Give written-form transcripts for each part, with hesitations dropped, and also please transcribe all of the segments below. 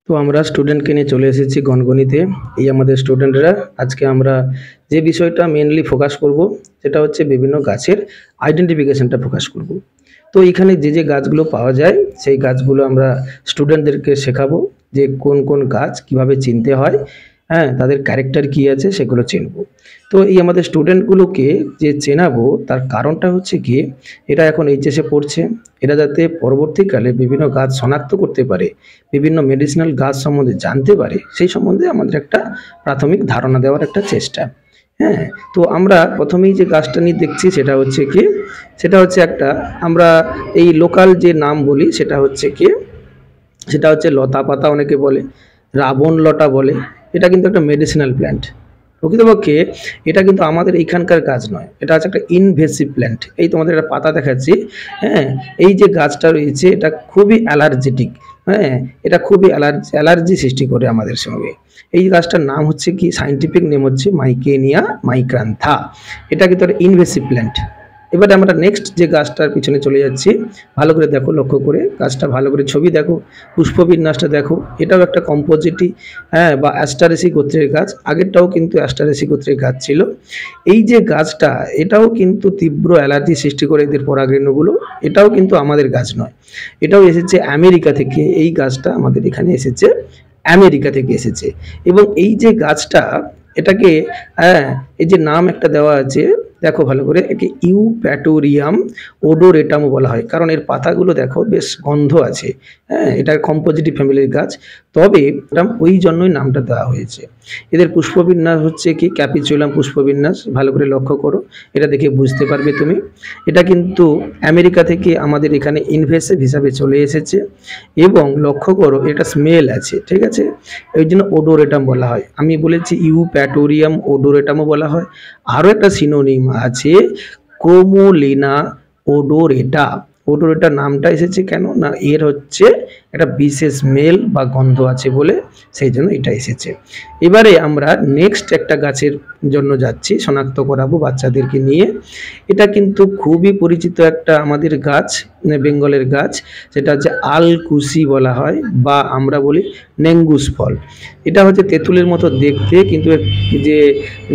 তো আমরা স্টুডেন্টকে নিয়ে চলে এসেছি গণগণিতে। এই আমাদের স্টুডেন্টরা আজকে আমরা যে বিষয়টা মেনলি ফোকাস করব সেটা হচ্ছে বিভিন্ন গাছের আইডেন্টিফিকেশনটা ফোকাস করব। তো এখানে যে যে গাছগুলো পাওয়া যায় সেই গাছগুলো আমরা স্টুডেন্টদেরকে শেখাবো যে কোন কোন গাছ কিভাবে চিনতে হয়, হ্যাঁ, তাদের ক্যারেক্টার কী আছে সেগুলো চিনবো। তো এই আমাদের স্টুডেন্টগুলোকে যে চেনাবো তার কারণটা হচ্ছে কি, এরা এখন এইচএসে পড়ছে, এরা যাতে পরবর্তীকালে বিভিন্ন গাছ শনাক্ত করতে পারে, বিভিন্ন মেডিসিনাল গাছ সম্বন্ধে জানতে পারে, সেই সম্বন্ধে আমাদের একটা প্রাথমিক ধারণা দেওয়ার একটা চেষ্টা। হ্যাঁ, তো আমরা প্রথমেই যে গাছটা নিয়ে দেখছি সেটা হচ্ছে কি, সেটা হচ্ছে একটা আমরা এই লোকাল যে নাম বলি সেটা হচ্ছে কি, সেটা হচ্ছে লতা পাতা অনেকে বলে, রাবণ লতা বলে। এটা কিন্তু একটা মেডিসিনাল প্ল্যান্ট। প্রকৃতপক্ষে এটা কিন্তু আমাদের এইখানকার গাছ নয়, এটা হচ্ছে একটা ইনভেসিভ প্ল্যান্ট। এই তোমাদের একটা পাতা দেখাচ্ছি, হ্যাঁ, এই যে গাছটা রয়েছে এটা খুবই অ্যালার্জেটিক, হ্যাঁ, এটা খুবই অ্যালার্জি সৃষ্টি করে আমাদের সঙ্গে। এই গাছটার নাম হচ্ছে কি, সাইন্টিফিক নেম হচ্ছে মাইকেনিয়া মাইক্রান্থা। এটা কিন্তু একটা ইনভেসিভ প্ল্যান্ট। এবারে আমরা নেক্সট যে গাছটার পিছনে চলে যাচ্ছি, ভালো করে দেখো, লক্ষ্য করে গাছটা ভালো করে ছবি দেখো, পুষ্পবিন্যাসটা দেখো, এটাও একটা কম্পোজিটি, হ্যাঁ, বা অ্যাস্টারেসি গোত্রের গাছ। আগেরটাও কিন্তু অ্যাস্টারেসি গোত্রের গাছ ছিল। এই যে গাছটা, এটাও কিন্তু তীব্র অ্যালার্জি সৃষ্টি করে এদের পরাগরেণুগুলো। এটাও কিন্তু আমাদের গাছ নয়, এটাও এসেছে আমেরিকা থেকে। এই গাছটা আমাদের এখানে এসেছে আমেরিকা থেকে এসেছে। এবং এই যে গাছটা, এটাকে, হ্যাঁ, এই যে নাম একটা দেওয়া আছে, দেখো ভালো করে, একে ইউপ্যাটোরিয়াম ওডোরেটামও বলা হয়, কারণ এর পাতাগুলো দেখো বেশ গন্ধ আছে। হ্যাঁ, এটা কম্পোজিটিভ ফ্যামিলির গাছ, তবে ওই জন্যই নামটা দেওয়া হয়েছে। এদের পুষ্পবিন্যাস হচ্ছে কি ক্যাপিচুলাম পুষ্পবিন্যাস, ভালো করে লক্ষ্য করো, এটা দেখে বুঝতে পারবে তুমি। এটা কিন্তু আমেরিকা থেকে আমাদের এখানে ইনভেসিভ হিসাবে চলে এসেছে। এবং লক্ষ্য করো এটা স্মেল আছে, ঠিক আছে, ওই জন্য ওডোরেটাম বলা হয়। আমি বলেছি ইউপ্যাটোরিয়াম ওডোরেটামও বলা হয়। আরও একটা সিনোনিম আছে, ক্রোমোলিনা ওডোরেটা। ওডোরেটা নামটা এসেছে কেন না, এর হচ্ছে একটা বিশেষ স্মেল বা গন্ধ আছে বলে, সেই জন্য এটা এসেছে। এবারে আমরা নেক্সট একটা গাছের জন্য যাচ্ছি, শনাক্ত করাবো বাচ্চাদেরকে নিয়ে। এটা কিন্তু খুবই পরিচিত একটা আমাদের গাছ, বেঙ্গলের গাছ, সেটা হচ্ছে আলকুশি বলা হয়, বা আমরা বলি নেঙ্গুস ফল। এটা হচ্ছে তেঁতুলের মতো দেখতে, কিন্তু যে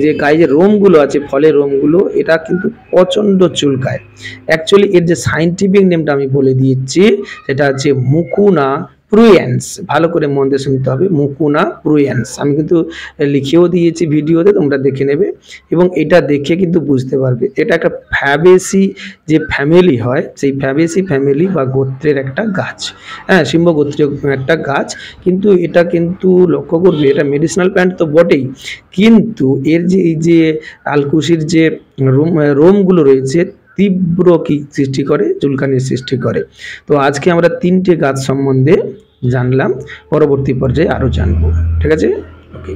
যে গায়ে যে রোমগুলো আছে, ফলের রোমগুলো, এটা কিন্তু প্রচণ্ড চুলকায়। অ্যাকচুয়ালি এর যে সাইন্টিফিক নেমটা আমি বলে দিচ্ছি, সেটা হচ্ছে মুকুনা প্রুয়েন্স। ভালো করে মন দিয়ে শুনতে হবে, মুকুনা প্রুয়েন্স। আমি কিন্তু লিখেও দিয়েছি ভিডিওতে, তোমরা দেখে নেবে এবং এটা দেখে কিন্তু বুঝতে পারবে এটা একটা ফ্যাবেসি যে ফ্যামিলি হয়, সেই ফ্যাবেসি ফ্যামিলি বা গোত্রের একটা গাছ। হ্যাঁ, সিম্ব গোত্রীয় একটা গাছ। কিন্তু এটা কিন্তু লক্ষ্য করবে, এটা মেডিসিনাল প্ল্যান্ট তো বটেই, কিন্তু এর যে এই যে আলকুশির যে রোমগুলো রয়েছে, তীব্র কি সৃষ্টি করে, চুলকানির সৃষ্টি করে। তো আজকে আমরা 3টে গাছ সম্বন্ধে জানলাম, পরবর্তী পর্যায়ে আরও জানবো, ঠিক আছে, ওকে।